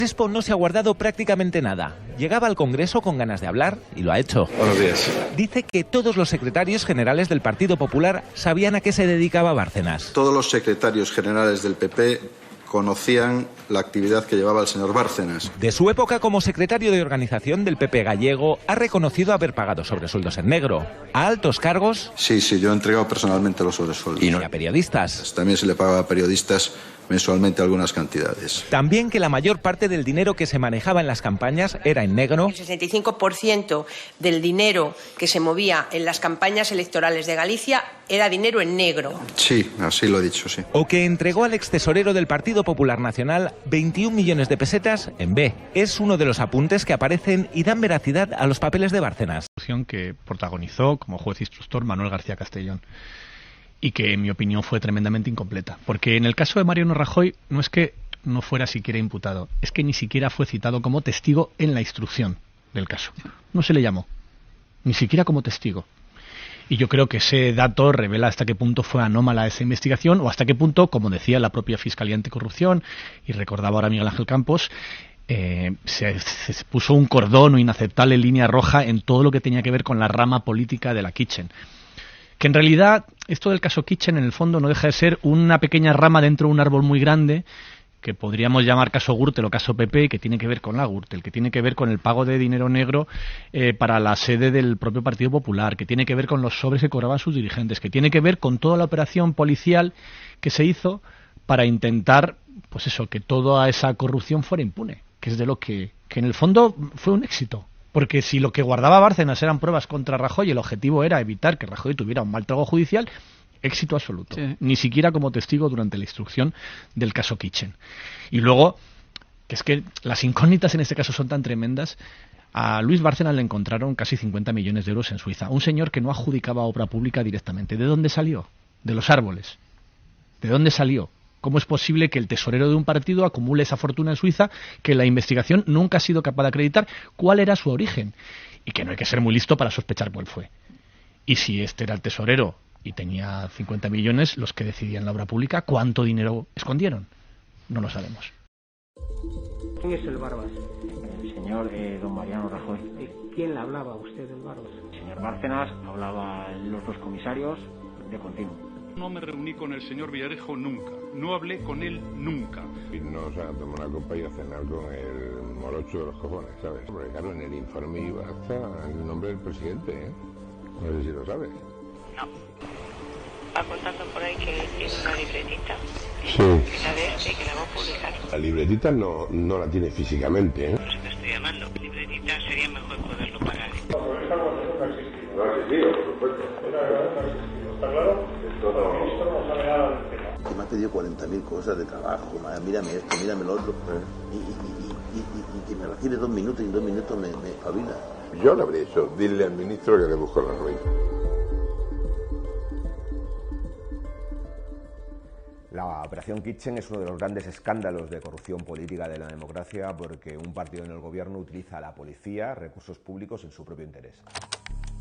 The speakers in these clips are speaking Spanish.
Crespo no se ha guardado prácticamente nada. Llegaba al Congreso con ganas de hablar y lo ha hecho. Buenos días. Dice que todos los secretarios generales del Partido Popular sabían a qué se dedicaba Bárcenas. Todos los secretarios generales del PP conocían la actividad que llevaba el señor Bárcenas. De su época como secretario de organización del PP gallego, ha reconocido haber pagado sobresueldos en negro. A altos cargos... Sí, yo he entregado personalmente los sobresueldos. Y a periodistas. También se le paga a periodistas mensualmente algunas cantidades. También que la mayor parte del dinero que se manejaba en las campañas era en negro. El 65% del dinero que se movía en las campañas electorales de Galicia era dinero en negro. Sí, así lo he dicho, sí. O que entregó al extesorero del Partido Popular Nacional 21 millones de pesetas en B. Es uno de los apuntes que aparecen y dan veracidad a los papeles de Bárcenas. Que protagonizó como juez instructor Manuel García Castellón. Y que en mi opinión fue tremendamente incompleta. Porque en el caso de Mariano Rajoy no es que no fuera siquiera imputado, es que ni siquiera fue citado como testigo en la instrucción del caso. No se le llamó, ni siquiera como testigo. Y yo creo que ese dato revela hasta qué punto fue anómala esa investigación o hasta qué punto, como decía la propia Fiscalía Anticorrupción, y recordaba ahora Miguel Ángel Campos, se puso un cordón o inaceptable línea roja en todo lo que tenía que ver con la rama política de la Kitchen. Que en realidad esto del caso Kitchen en el fondo no deja de ser una pequeña rama dentro de un árbol muy grande que podríamos llamar caso Gürtel o caso PP, que tiene que ver con la Gürtel, que tiene que ver con el pago de dinero negro para la sede del propio Partido Popular, que tiene que ver con los sobres que cobraban sus dirigentes, que tiene que ver con toda la operación policial que se hizo para intentar, pues eso, que toda esa corrupción fuera impune, que es de lo que en el fondo fue un éxito. Porque si lo que guardaba Bárcenas eran pruebas contra Rajoy y el objetivo era evitar que Rajoy tuviera un mal trago judicial, éxito absoluto. Sí. Ni siquiera como testigo durante la instrucción del caso Kitchen. Y luego, que es que las incógnitas en este caso son tan tremendas, a Luis Bárcenas le encontraron casi 50 millones de euros en Suiza. Un señor que no adjudicaba obra pública directamente. ¿De dónde salió? De los árboles. ¿De dónde salió? ¿Cómo es posible que el tesorero de un partido acumule esa fortuna en Suiza que la investigación nunca ha sido capaz de acreditar cuál era su origen? Y que no hay que ser muy listo para sospechar cuál fue. Y si este era el tesorero y tenía 50 millones, los que decidían la obra pública, ¿cuánto dinero escondieron? No lo sabemos. ¿Quién es el Barbas? El señor don Mariano Rajoy. ¿Quién le hablaba a usted del Barbas? El señor Bárcenas, hablaba los dos comisarios de continuo. No me reuní con el señor Villarejo nunca, no hablé con él nunca. Y nos van a tomar una copa y a cenar con el morocho de los cojones, ¿sabes? Porque claro, en el informe iba hasta el nombre del presidente, ¿eh? No sé si lo sabes. No. Va contando por ahí que tiene una libretita. Sí. Que la de que la va a publicar. La libretita no la tiene físicamente, ¿eh? Por eso te estoy llamando. Libretita sería mejor poderlo pagar. No ha existido, por supuesto. ¿Está claro? El ministro no sabe nada del tema. Que me ha pedido 40.000 cosas de trabajo, mírame esto, mírame lo otro, y que me recibe 2 minutos y en 2 minutos me espabila. Yo le habría dicho, dile al ministro que le busco la ruina. La operación Kitchen es uno de los grandes escándalos de corrupción política de la democracia porque un partido en el gobierno utiliza a la policía, recursos públicos en su propio interés.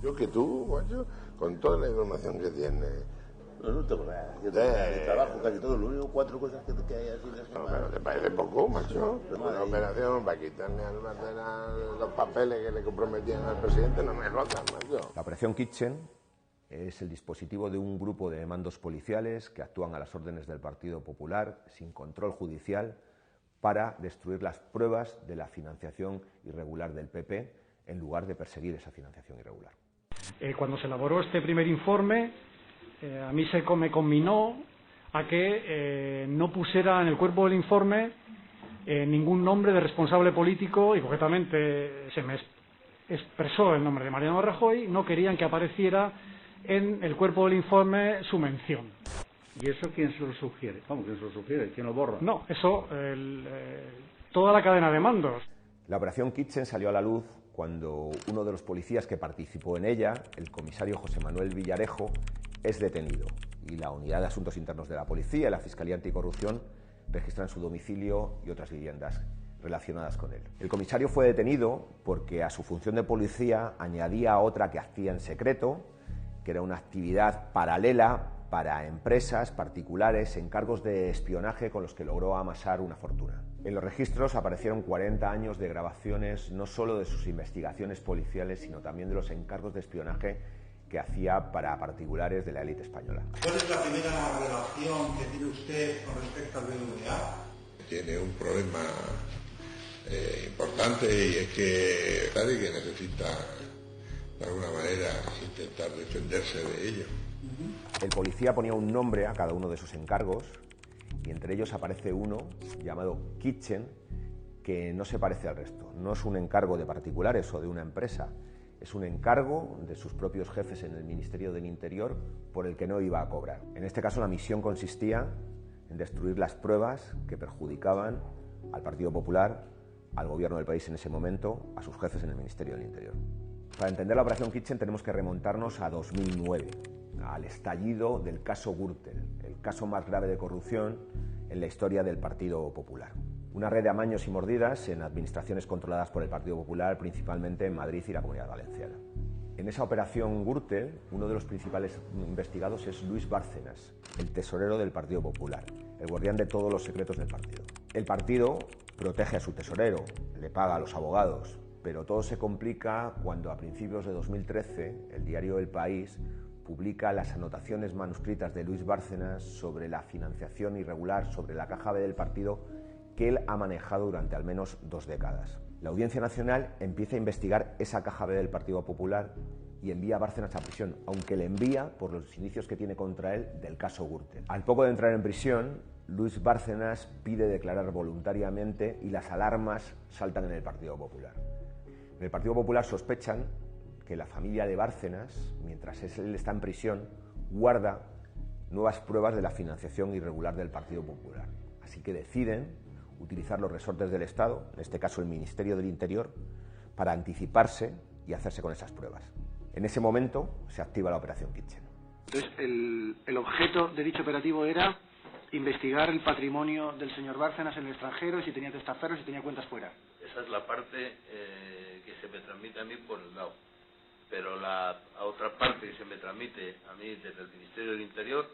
Yo que tú, macho, con toda la información que tienes... No tengo nada, yo trabajo casi todo, lo único 4 cosas que hay así de semana. No, pero ¿te parece poco, macho? Una operación para quitarle al Bárcenas los papeles que le comprometían al presidente, no me rotan, macho. La operación Kitchen es el dispositivo de un grupo de mandos policiales que actúan a las órdenes del Partido Popular, sin control judicial, para destruir las pruebas de la financiación irregular del PP, en lugar de perseguir esa financiación irregular. Cuando se elaboró este primer informe, a mí se me conminó a que no pusiera en el cuerpo del informe ningún nombre de responsable político y concretamente se me expresó el nombre de Mariano Rajoy. No querían que apareciera en el cuerpo del informe su mención. ¿Y eso quién se lo sugiere? ¿Cómo quién se lo sugiere? ¿Quién lo borra? No, eso toda la cadena de mandos. La operación Kitchen salió a la luz cuando uno de los policías que participó en ella, el comisario José Manuel Villarejo, es detenido y la Unidad de Asuntos Internos de la Policía y la Fiscalía Anticorrupción registran su domicilio y otras viviendas relacionadas con él. El comisario fue detenido porque a su función de policía añadía otra que hacía en secreto, que era una actividad paralela para empresas particulares, encargos de espionaje con los que logró amasar una fortuna. En los registros aparecieron 40 años de grabaciones no solo de sus investigaciones policiales, sino también de los encargos de espionaje que hacía para particulares de la élite española. ¿Cuál es la primera relación que tiene usted con respecto al BBVA? Tiene un problema importante, y es que nadie que necesita de alguna manera intentar defenderse de ello. El policía ponía un nombre a cada uno de sus encargos, y entre ellos aparece uno llamado Kitchen, que no se parece al resto. No es un encargo de particulares o de una empresa, es un encargo de sus propios jefes en el Ministerio del Interior por el que no iba a cobrar. En este caso la misión consistía en destruir las pruebas que perjudicaban al Partido Popular, al gobierno del país en ese momento, a sus jefes en el Ministerio del Interior. Para entender la operación Kitchen tenemos que remontarnos a 2009, al estallido del caso Gürtel, el caso más grave de corrupción en la historia del Partido Popular. Una red de amaños y mordidas en administraciones controladas por el Partido Popular, principalmente en Madrid y la Comunidad Valenciana. En esa operación Gürtel, uno de los principales investigados es Luis Bárcenas, el tesorero del Partido Popular, el guardián de todos los secretos del partido. El partido protege a su tesorero, le paga a los abogados, pero todo se complica cuando a principios de 2013 el diario El País publica las anotaciones manuscritas de Luis Bárcenas sobre la financiación irregular, sobre la caja B del partido que él ha manejado durante al menos 2 décadas. La Audiencia Nacional empieza a investigar esa caja B del Partido Popular y envía a Bárcenas a prisión, aunque le envía por los indicios que tiene contra él del caso Gürtel. Al poco de entrar en prisión, Luis Bárcenas pide declarar voluntariamente y las alarmas saltan en el Partido Popular. En el Partido Popular sospechan que la familia de Bárcenas, mientras él está en prisión, guarda nuevas pruebas de la financiación irregular del Partido Popular. Así que deciden utilizar los resortes del Estado, en este caso el Ministerio del Interior, para anticiparse y hacerse con esas pruebas. En ese momento se activa la operación Kitchen. Entonces, el objeto de dicho operativo era investigar el patrimonio del señor Bárcenas en el extranjero, si tenía testaferros, si tenía cuentas fuera. Esa es la parte que se me transmite a mí por el lado. Pero la otra parte que se me transmite a mí desde el Ministerio del Interior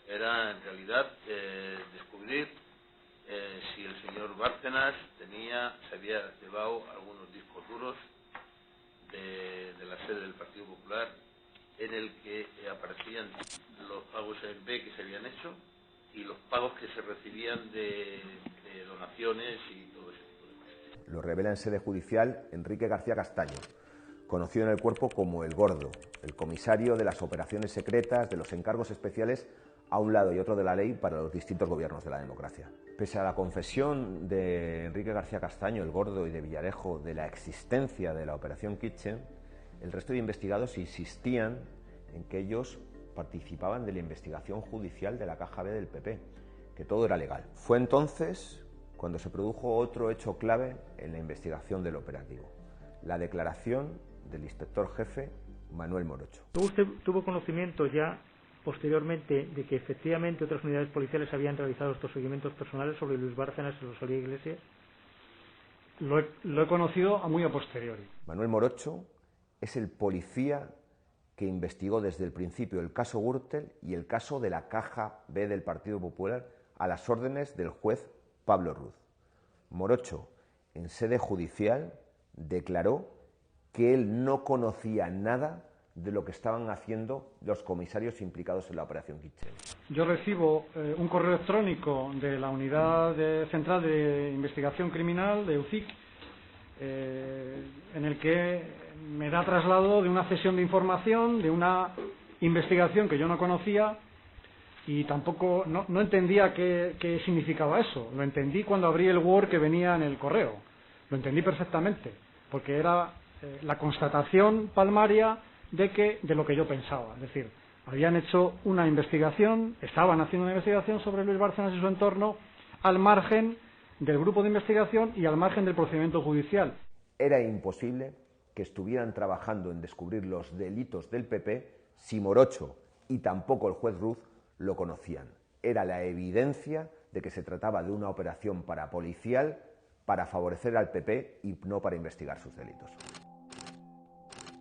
era en realidad descubrir si el señor Bárcenas se había llevado algunos discos duros de la sede del Partido Popular en el que aparecían los pagos en B que se habían hecho y los pagos que se recibían de donaciones y todo ese tipo de cosas. Lo revela en sede judicial Enrique García Castaño, conocido en el cuerpo como El Gordo, el comisario de las operaciones secretas, de los encargos especiales a un lado y otro de la ley para los distintos gobiernos de la democracia. Pese a la confesión de Enrique García Castaño, El Gordo, y de Villarejo de la existencia de la operación Kitchen, el resto de investigados insistían en que ellos participaban de la investigación judicial de la caja B del PP, que todo era legal. Fue entonces cuando se produjo otro hecho clave en la investigación del operativo, la declaración del inspector jefe Manuel Morocho. ¿Usted tuvo conocimiento ya posteriormente de que efectivamente otras unidades policiales habían realizado estos seguimientos personales sobre Luis Bárcenas y Rosalía Iglesias? Lo he conocido muy a posteriori. Manuel Morocho es el policía que investigó desde el principio el caso Gürtel y el caso de la caja B del Partido Popular a las órdenes del juez Pablo Ruz. Morocho, en sede judicial, declaró que él no conocía nada de lo que estaban haciendo los comisarios implicados en la operación Kitchen. Yo recibo un correo electrónico de la Unidad Central de Investigación Criminal de UCIC, en el que me da traslado de una cesión de información, de una investigación que yo no conocía y tampoco no entendía qué significaba eso. Lo entendí cuando abrí el Word que venía en el correo. Lo entendí perfectamente, porque era la constatación palmaria de lo que yo pensaba. Es decir, habían hecho una investigación, estaban haciendo una investigación sobre Luis Bárcenas y su entorno al margen del grupo de investigación y al margen del procedimiento judicial. Era imposible que estuvieran trabajando en descubrir los delitos del PP si Morocho y tampoco el juez Ruz lo conocían. Era la evidencia de que se trataba de una operación parapolicial para favorecer al PP y no para investigar sus delitos.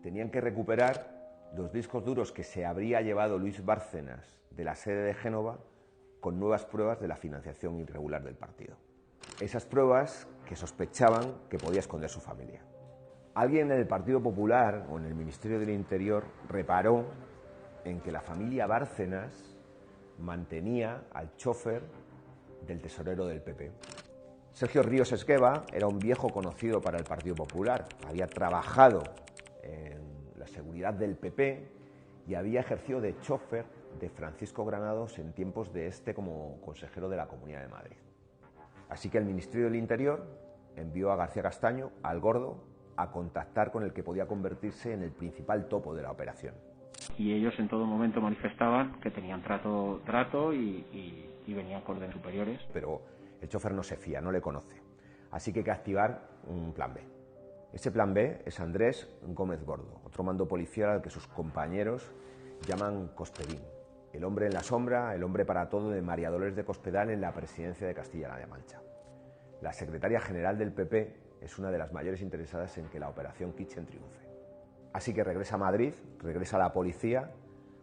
Tenían que recuperar los discos duros que se habría llevado Luis Bárcenas de la sede de Génova con nuevas pruebas de la financiación irregular del partido. esas pruebas que sospechaban que podía esconder su familia. Alguien en el Partido Popular o en el Ministerio del Interior reparó en que la familia Bárcenas mantenía al chofer del tesorero del PP. Sergio Ríos Esgueva era un viejo conocido para el Partido Popular, había trabajado en la seguridad del PP y había ejercido de chofer de Francisco Granados en tiempos de este como consejero de la Comunidad de Madrid. Así que el Ministerio del Interior envió a García Castaño, al Gordo, a contactar con el que podía convertirse en el principal topo de la operación. Y ellos en todo momento manifestaban que tenían trato y venían con órdenes superiores. Pero el chofer no se fía, no le conoce. Así que hay que activar un plan B. Ese plan B es Andrés Gómez Gordo, otro mando policial al que sus compañeros llaman Cospedín. El hombre en la sombra, el hombre para todo de María Dolores de Cospedal en la presidencia de Castilla-La Mancha. La secretaria general del PP es una de las mayores interesadas en que la operación Kitchen triunfe. Así que regresa a Madrid, regresa a la policía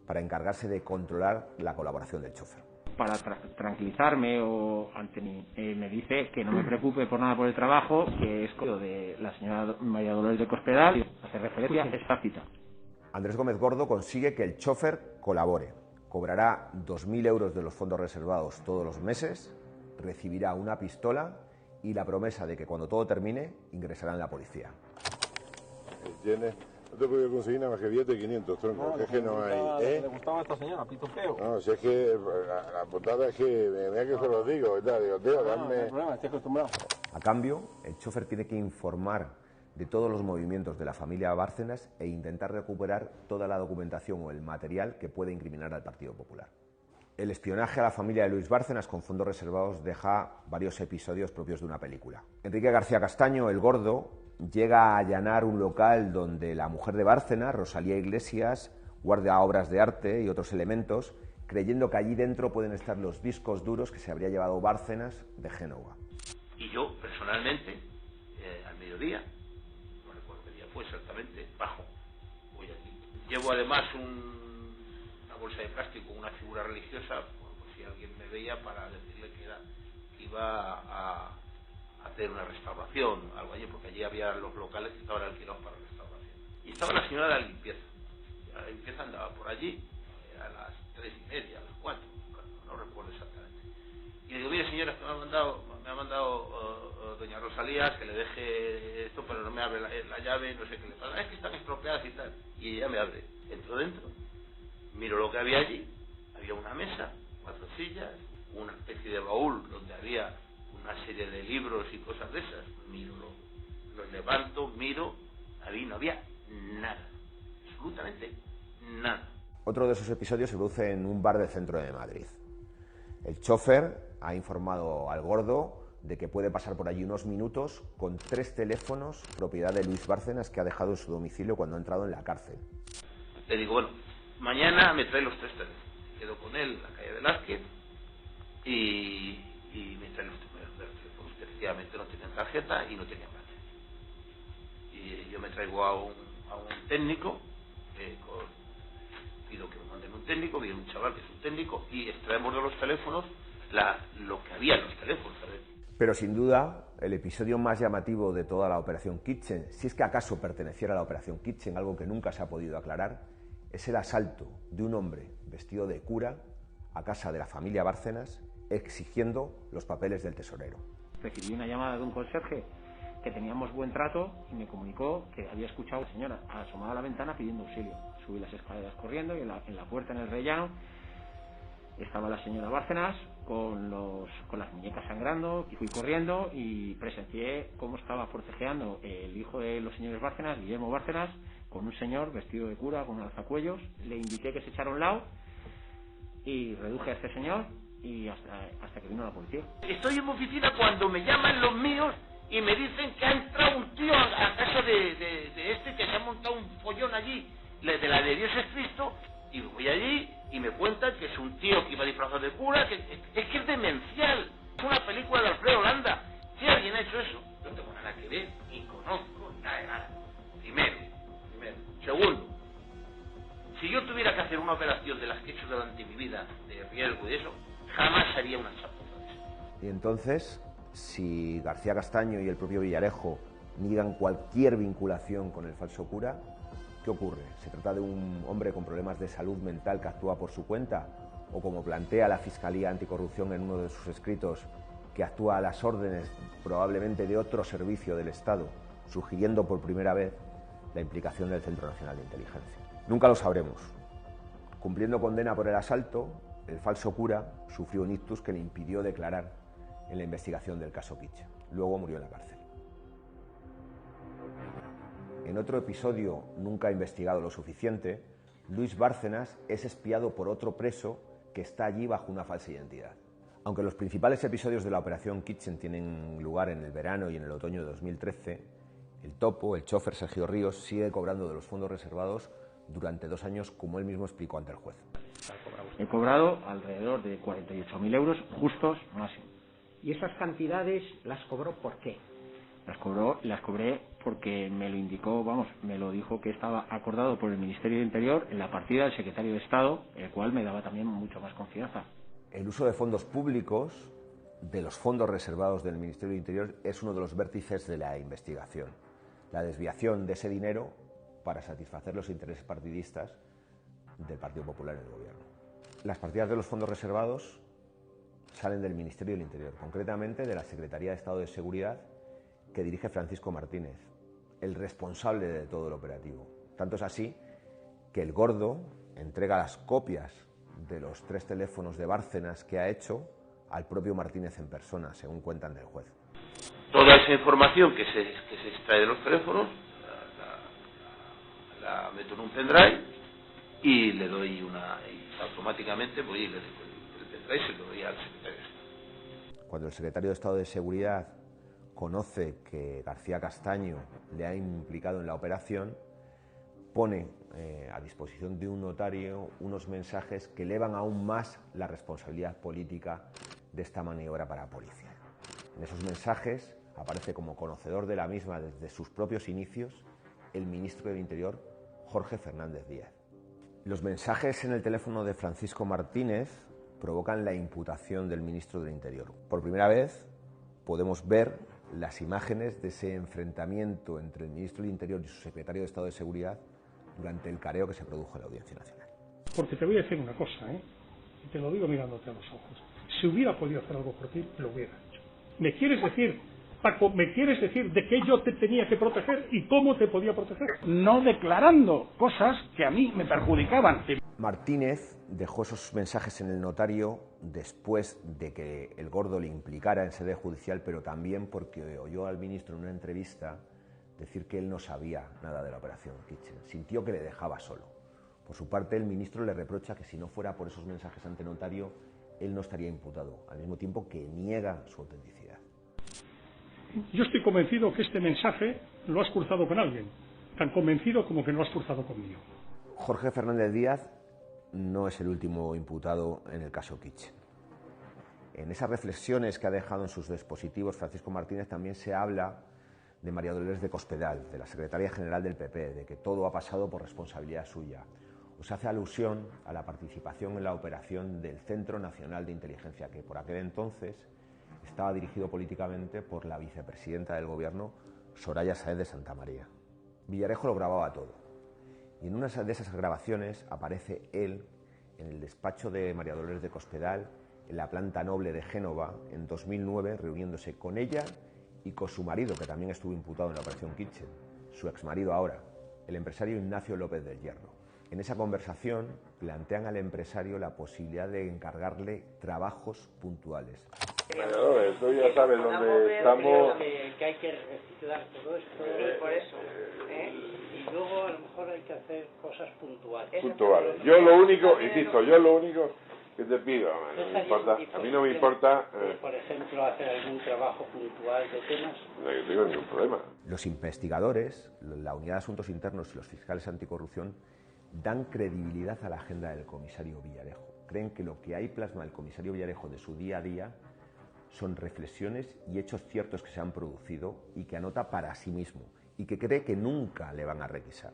para encargarse de controlar la colaboración del chofer. Para tranquilizarme me dice que no me preocupe por nada por el trabajo, que es de la señora María Dolores de Cospedal, y hace referencia a esta cita. Andrés Gómez Gordo consigue que el chofer colabore. Cobrará 2.000 euros de los fondos reservados todos los meses, recibirá una pistola y la promesa de que cuando todo termine ingresará en la policía. No te he podido conseguir nada más que billete de 500, tronco. No, es que no hay. ¿Le gustaba a esta señora, pito feo? No, si es que la putada es que mira que se lo digo, digo, tío, dame. No hay problema, estoy acostumbrado. A cambio, el chofer tiene que informar de todos los movimientos de la familia Bárcenas e intentar recuperar toda la documentación o el material que pueda incriminar al Partido Popular. El espionaje a la familia de Luis Bárcenas con fondos reservados deja varios episodios propios de una película. Enrique García Castaño, el Gordo, llega a allanar un local donde la mujer de Bárcenas, Rosalía Iglesias, guarda obras de arte y otros elementos, creyendo que allí dentro pueden estar los discos duros que se habría llevado Bárcenas de Génova. Y yo, personalmente, al mediodía, no recuerdo qué día fue exactamente, bajo, voy aquí. Llevo además una bolsa de plástico, una figura religiosa, por si alguien me veía, para decirle que iba a hacer una restauración, algo allí, porque allí había los locales que estaban alquilados para restauración. Y estaba la señora de la limpieza. La limpieza andaba por allí a las 3:30, a las 4, no recuerdo exactamente. Y le digo, mire señora, que me ha mandado doña Rosalía que le deje esto, pero no me abre la llave, no sé qué le pasa, es que están estropeadas y tal. Y ella me abre, entro dentro, miro lo que había allí, había una mesa, 4 sillas, una especie de baúl donde había una serie de libros y cosas de esas. Miro, los levanto, miro, ahí no había nada, absolutamente nada. Otro de esos episodios se produce en un bar del centro de Madrid. El chofer ha informado al Gordo de que puede pasar por allí unos minutos con 3 teléfonos propiedad de Luis Bárcenas que ha dejado en su domicilio cuando ha entrado en la cárcel. Le digo, bueno, mañana me trae los 3 teléfonos. Quedo con él en la calle Velázquez y me trae los teléfonos. Efectivamente no tenían tarjeta y no tenían parte. Y yo me traigo a un técnico, pido que me manden un técnico, viene un chaval que es un técnico y extraemos de los teléfonos lo que había en los teléfonos, ¿sabes? Pero sin duda, el episodio más llamativo de toda la Operación Kitchen, si es que acaso perteneciera a la Operación Kitchen, algo que nunca se ha podido aclarar, es el asalto de un hombre vestido de cura a casa de la familia Bárcenas exigiendo los papeles del tesorero. Recibí una llamada de un conserje que teníamos buen trato y me comunicó que había escuchado a la señora asomada a la ventana pidiendo auxilio. Subí las escaleras corriendo y en la puerta, en el rellano, estaba la señora Bárcenas con las muñecas sangrando, y fui corriendo y presencié cómo estaba forcejeando el hijo de los señores Bárcenas, Guillermo Bárcenas, con un señor vestido de cura, con un alzacuellos. Le indiqué que se echara a un lado y reduje a este señor y hasta que vino la policía. Estoy en mi oficina cuando me llaman los míos y me dicen que ha entrado un tío a casa de este, que se ha montado un follón allí, de la de Dios es Cristo, y voy allí y me cuentan que es un tío que iba disfrazado de cura, que es demencial. Es una película de Alfredo Landa. Si alguien ha hecho eso, no tengo nada que ver, ni conozco nada de nada. Primero. Segundo, si yo tuviera que hacer una operación de las que he hecho durante mi vida, de riesgo y eso, jamás haría una chapuza de eso. Y entonces si García Castaño y el propio Villarejo niegan cualquier vinculación con el falso cura, ¿qué ocurre? ¿Se trata de un hombre con problemas de salud mental que actúa por su cuenta? ¿O como plantea la Fiscalía Anticorrupción en uno de sus escritos, que actúa a las órdenes probablemente de otro servicio del Estado, sugiriendo por primera vez la implicación del Centro Nacional de Inteligencia? Nunca lo sabremos. Cumpliendo condena por el asalto, el falso cura sufrió un ictus que le impidió declarar en la investigación del caso Kitchen. Luego murió en la cárcel. En otro episodio nunca investigado lo suficiente, Luis Bárcenas es espiado por otro preso que está allí bajo una falsa identidad. Aunque los principales episodios de la operación Kitchen tienen lugar en el verano y en el otoño de 2013, el topo, el chofer Sergio Ríos, sigue cobrando de los fondos reservados durante 2 años, como él mismo explicó ante el juez. He cobrado alrededor de 48.000 euros justos máximo. ¿Y esas cantidades las cobró por qué? Las cobré porque me lo indicó, me lo dijo que estaba acordado por el Ministerio de Interior en la partida del secretario de Estado, el cual me daba también mucho más confianza. El uso de fondos públicos, de los fondos reservados del Ministerio de Interior, es uno de los vértices de la investigación. La desviación de ese dinero para satisfacer los intereses partidistas del Partido Popular en el gobierno. Las partidas de los fondos reservados salen del Ministerio del Interior, concretamente de la Secretaría de Estado de Seguridad, que dirige Francisco Martínez, el responsable de todo el operativo. Tanto es así que el Gordo entrega las copias de los 3 teléfonos de Bárcenas que ha hecho al propio Martínez en persona, según cuentan del juez. Toda esa información que se extrae de los teléfonos la meto en un pendrive y le doy y automáticamente voy y le doy el pendrive y se lo doy al secretario de Estado. Cuando el secretario de Estado de Seguridad conoce que García Castaño le ha implicado en la operación, pone a disposición de un notario unos mensajes que elevan aún más la responsabilidad política de esta maniobra para la policía. En esos mensajes aparece como conocedor de la misma desde sus propios inicios el ministro del Interior, Jorge Fernández Díaz. Los mensajes en el teléfono de Francisco Martínez provocan la imputación del ministro del Interior. Por primera vez podemos ver las imágenes de ese enfrentamiento entre el ministro del Interior y su secretario de Estado de Seguridad durante el careo que se produjo en la Audiencia Nacional. Porque te voy a decir una cosa, y te lo digo mirándote a los ojos. Si hubiera podido hacer algo por ti, lo hubiera hecho. ¿Me quieres decir, Paco, de qué yo te tenía que proteger y cómo te podía proteger? No declarando cosas que a mí me perjudicaban. Martínez dejó esos mensajes en el notario después de que el Gordo le implicara en sede judicial, pero también porque oyó al ministro en una entrevista decir que él no sabía nada de la operación Kitchen. Sintió que le dejaba solo. Por su parte, el ministro le reprocha que si no fuera por esos mensajes ante notario, él no estaría imputado, al mismo tiempo que niega su autenticidad. Yo estoy convencido que este mensaje lo has cruzado con alguien, tan convencido como que no lo has cruzado conmigo. Jorge Fernández Díaz no es el último imputado en el caso Kitchen. En esas reflexiones que ha dejado en sus dispositivos Francisco Martínez también se habla de María Dolores de Cospedal, de la secretaria general del PP, de que todo ha pasado por responsabilidad suya. O se hace alusión a la participación en la operación del Centro Nacional de Inteligencia, que por aquel entonces estaba dirigido políticamente por la vicepresidenta del gobierno, Soraya Sáez de Santamaría. Villarejo lo grababa todo. Y en una de esas grabaciones aparece él en el despacho de María Dolores de Cospedal, en la planta noble de Génova, en 2009, reuniéndose con ella y con su marido, que también estuvo imputado en la operación Kitchen, su exmarido ahora, el empresario Ignacio López del Hierro. En esa conversación plantean al empresario la posibilidad de encargarle trabajos puntuales. Bueno, esto ya sabes dónde estamos. Que hay que reestructurar todo esto. Sí, por eso. Y luego a lo mejor hay que hacer cosas puntuales. Puntuales. Yo lo único, insisto, que te pido, no me importa, a mí no me importa... Por ejemplo, hacer algún trabajo puntual de temas. No, yo tengo ningún problema. Los investigadores, la Unidad de Asuntos Internos y los fiscales anticorrupción dan credibilidad a la agenda del comisario Villarejo. Creen que lo que hay plasma el comisario Villarejo de su día a día son reflexiones y hechos ciertos que se han producido y que anota para sí mismo y que cree que nunca le van a requisar.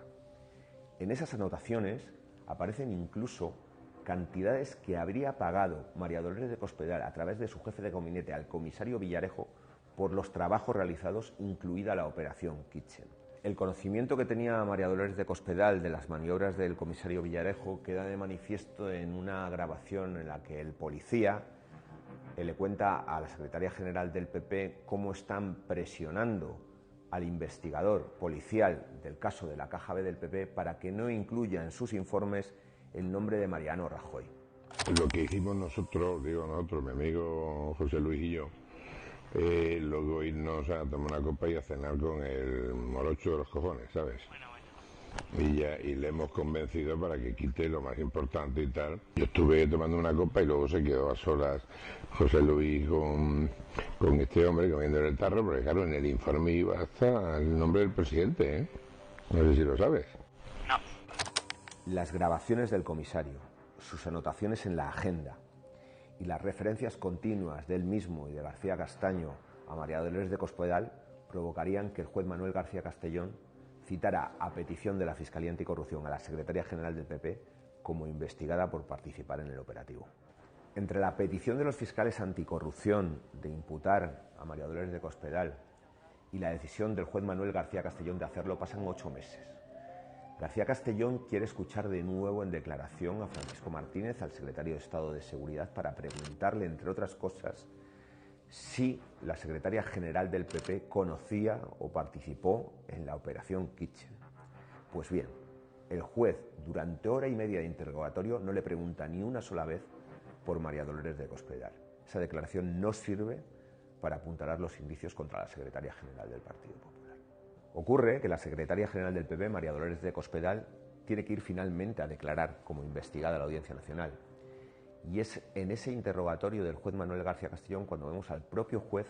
En esas anotaciones aparecen incluso cantidades que habría pagado María Dolores de Cospedal a través de su jefe de gabinete al comisario Villarejo por los trabajos realizados, incluida la operación Kitchen. El conocimiento que tenía María Dolores de Cospedal de las maniobras del comisario Villarejo queda de manifiesto en una grabación en la que el policía le cuenta a la secretaria general del PP cómo están presionando al investigador policial del caso de la Caja B del PP para que no incluya en sus informes el nombre de Mariano Rajoy. Lo que hicimos nosotros, mi amigo José Luis y yo, luego irnos a tomar una copa y a cenar con el morocho de los cojones, ¿sabes? Y le hemos convencido para que quite lo más importante y tal. Yo estuve tomando una copa y luego se quedó a solas José Luis con este hombre comiendo en el tarro, porque claro, en el informe iba hasta el nombre del presidente, ¿eh? No sé si lo sabes. No. Las grabaciones del comisario, sus anotaciones en la agenda y las referencias continuas del mismo y de García Castaño a María Dolores de Cospedal provocarían que el juez Manuel García Castellón citara a petición de la Fiscalía Anticorrupción a la secretaria general del PP como investigada por participar en el operativo. Entre la petición de los fiscales anticorrupción de imputar a María Dolores de Cospedal y la decisión del juez Manuel García Castellón de hacerlo pasan 8 meses. García Castellón quiere escuchar de nuevo en declaración a Francisco Martínez, al secretario de Estado de Seguridad, para preguntarle, entre otras cosas, si la secretaria general del PP conocía o participó en la operación Kitchen. Pues bien, el juez, durante hora y media de interrogatorio, no le pregunta ni una sola vez por María Dolores de Cospedal. Esa declaración no sirve para apuntalar los indicios contra la secretaria general del Partido Popular. Ocurre que la secretaria general del PP, María Dolores de Cospedal, tiene que ir finalmente a declarar como investigada a la Audiencia Nacional. Y es en ese interrogatorio del juez Manuel García Castellón cuando vemos al propio juez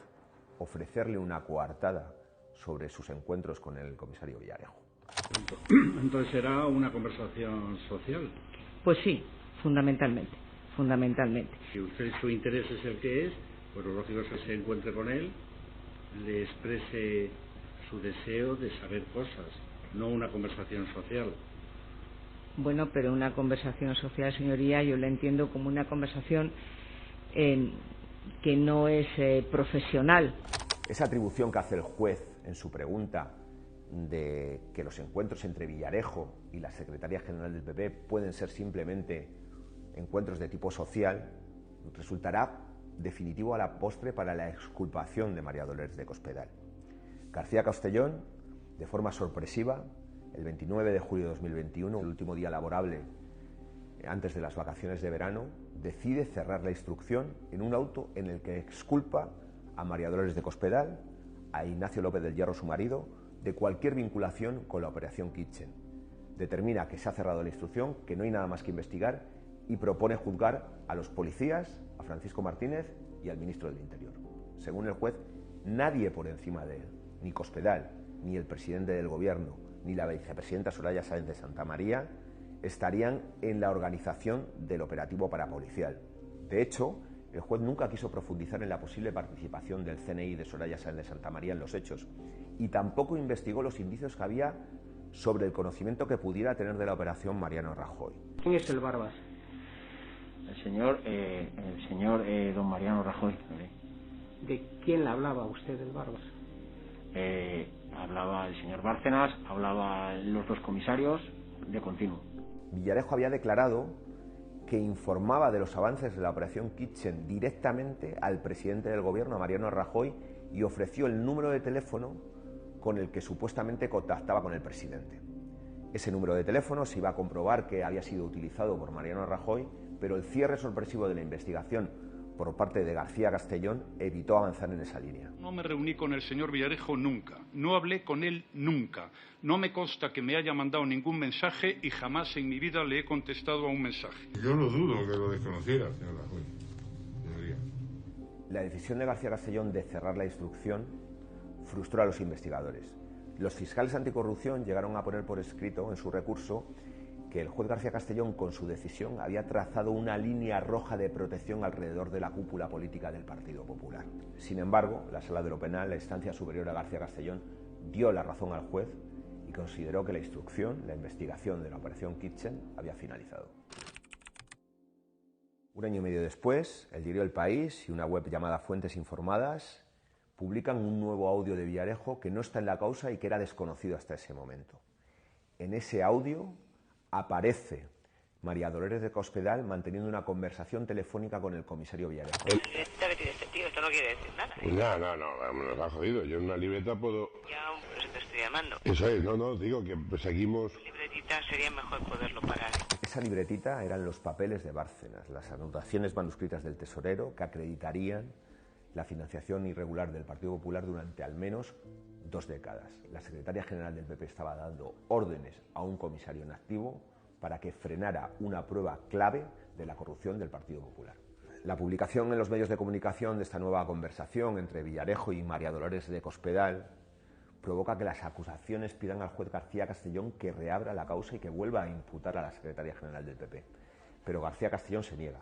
ofrecerle una coartada sobre sus encuentros con el comisario Villarejo. Entonces será una conversación social. Pues sí, fundamentalmente. Si usted su interés es el que es, pues lo lógico es que se encuentre con él, le exprese su deseo de saber cosas, no una conversación social. Bueno, pero una conversación social, señoría, yo la entiendo como una conversación que no es profesional. Esa atribución que hace el juez en su pregunta de que los encuentros entre Villarejo y la secretaria general del PP pueden ser simplemente encuentros de tipo social, resultará definitivo a la postre para la exculpación de María Dolores de Cospedal. García Castellón, de forma sorpresiva, el 29 de julio de 2021, el último día laborable antes de las vacaciones de verano, decide cerrar la instrucción en un auto en el que exculpa a María Dolores de Cospedal, a Ignacio López del Hierro, su marido, de cualquier vinculación con la operación Kitchen. Determina que se ha cerrado la instrucción, que no hay nada más que investigar y propone juzgar a los policías, a Francisco Martínez y al ministro del Interior. Según el juez, nadie por encima de él, ni Cospedal, ni el presidente del gobierno, ni la vicepresidenta Soraya Sáenz de Santamaría, estarían en la organización del operativo parapolicial. De hecho, el juez nunca quiso profundizar en la posible participación del CNI de Soraya Sáenz de Santamaría en los hechos y tampoco investigó los indicios que había sobre el conocimiento que pudiera tener de la operación Mariano Rajoy. ¿Quién es el Barbas? El señor don Mariano Rajoy. ¿De quién le hablaba usted del Barbas? Hablaba el señor Bárcenas, hablaba los dos comisarios, de continuo. Villarejo había declarado que informaba de los avances de la operación Kitchen directamente al presidente del gobierno, a Mariano Rajoy, y ofreció el número de teléfono con el que supuestamente contactaba con el presidente. Ese número de teléfono se iba a comprobar que había sido utilizado por Mariano Rajoy, pero el cierre sorpresivo de la investigación por parte de García Castellón evitó avanzar en esa línea. No me reuní con el señor Villarejo nunca, no hablé con él nunca, no me consta que me haya mandado ningún mensaje y jamás en mi vida le he contestado a un mensaje. Yo no dudo que lo desconociera, señor Rajoy. La decisión de García Castellón de cerrar la instrucción frustró a los investigadores. Los fiscales anticorrupción llegaron a poner por escrito en su recurso que el juez García Castellón, con su decisión, había trazado una línea roja de protección alrededor de la cúpula política del Partido Popular. Sin embargo, la Sala de lo Penal, la instancia superior a García Castellón, dio la razón al juez y consideró que la instrucción, la investigación de la operación Kitchen, había finalizado. Un año y medio después, el diario El País y una web llamada Fuentes Informadas publican un nuevo audio de Villarejo que no está en la causa y que era desconocido hasta ese momento. En ese audio aparece María Dolores de Cospedal manteniendo una conversación telefónica con el comisario Villarejo. ¿Qué tiene este tío? Esto no quiere decir nada. No, me lo ha jodido. Yo en una libreta puedo... Ya, por eso te estoy llamando. Eso es, digo que seguimos... Libretita sería mejor poderlo parar. Esa libretita eran los papeles de Bárcenas, las anotaciones manuscritas del tesorero que acreditarían la financiación irregular del Partido Popular durante al menos 2 décadas. La secretaria general del PP estaba dando órdenes a un comisario en activo para que frenara una prueba clave de la corrupción del Partido Popular. La publicación en los medios de comunicación de esta nueva conversación entre Villarejo y María Dolores de Cospedal provoca que las acusaciones pidan al juez García Castellón que reabra la causa y que vuelva a imputar a la secretaria general del PP. Pero García Castellón se niega.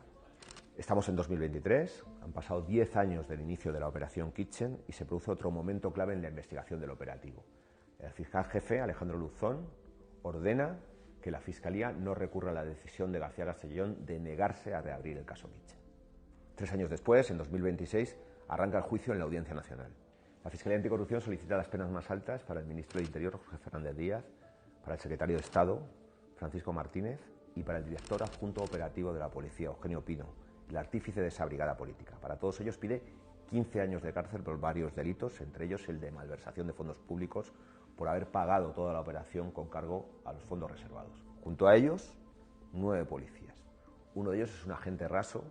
Estamos en 2023, han pasado 10 años del inicio de la operación Kitchen y se produce otro momento clave en la investigación del operativo. El fiscal jefe, Alejandro Luzón, ordena que la Fiscalía no recurra a la decisión de García Castellón de negarse a reabrir el caso Kitchen. 3 años después, en 2026, arranca el juicio en la Audiencia Nacional. La Fiscalía Anticorrupción solicita las penas más altas para el ministro de Interior, Jorge Fernández Díaz, para el secretario de Estado, Francisco Martínez, y para el director adjunto operativo de la Policía, Eugenio Pino, el artífice de esa brigada política. Para todos ellos pide 15 años de cárcel por varios delitos, entre ellos el de malversación de fondos públicos, por haber pagado toda la operación con cargo a los fondos reservados. Junto a ellos, 9 policías. Uno de ellos es un agente raso,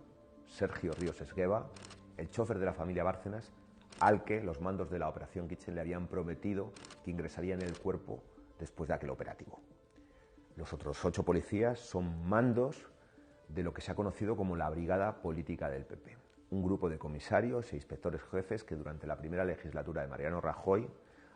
Sergio Ríos Esgueva, el chofer de la familia Bárcenas, al que los mandos de la operación Kitchen le habían prometido que ingresaría en el cuerpo después de aquel operativo. Los otros 8 policías son mandos de lo que se ha conocido como la Brigada Política del PP, un grupo de comisarios e inspectores jefes que durante la primera legislatura de Mariano Rajoy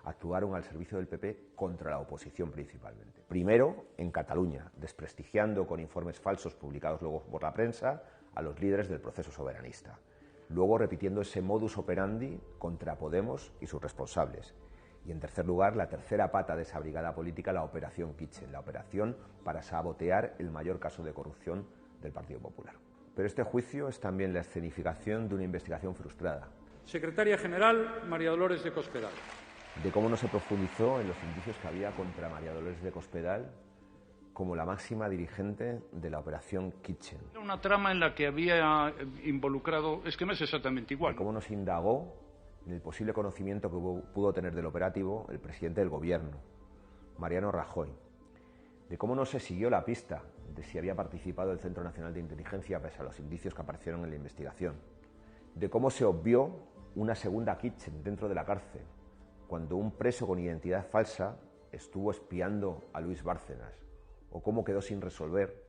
actuaron al servicio del PP contra la oposición principalmente. Primero, en Cataluña, desprestigiando con informes falsos publicados luego por la prensa a los líderes del proceso soberanista. Luego repitiendo ese modus operandi contra Podemos y sus responsables. Y en tercer lugar, la tercera pata de esa brigada política, la Operación Kitchen, la operación para sabotear el mayor caso de corrupción del Partido Popular. Pero este juicio es también la escenificación de una investigación frustrada. Secretaria General, María Dolores de Cospedal. De cómo no se profundizó en los indicios que había contra María Dolores de Cospedal como la máxima dirigente de la Operación Kitchen. Una trama en la que había involucrado, es que no es exactamente igual. De cómo no se indagó en el posible conocimiento que pudo tener del operativo el presidente del gobierno, Mariano Rajoy. De cómo no se siguió la pista de si había participado el Centro Nacional de Inteligencia pese a los indicios que aparecieron en la investigación. De cómo se obvió una segunda Kitchen dentro de la cárcel, cuando un preso con identidad falsa estuvo espiando a Luis Bárcenas, o cómo quedó sin resolver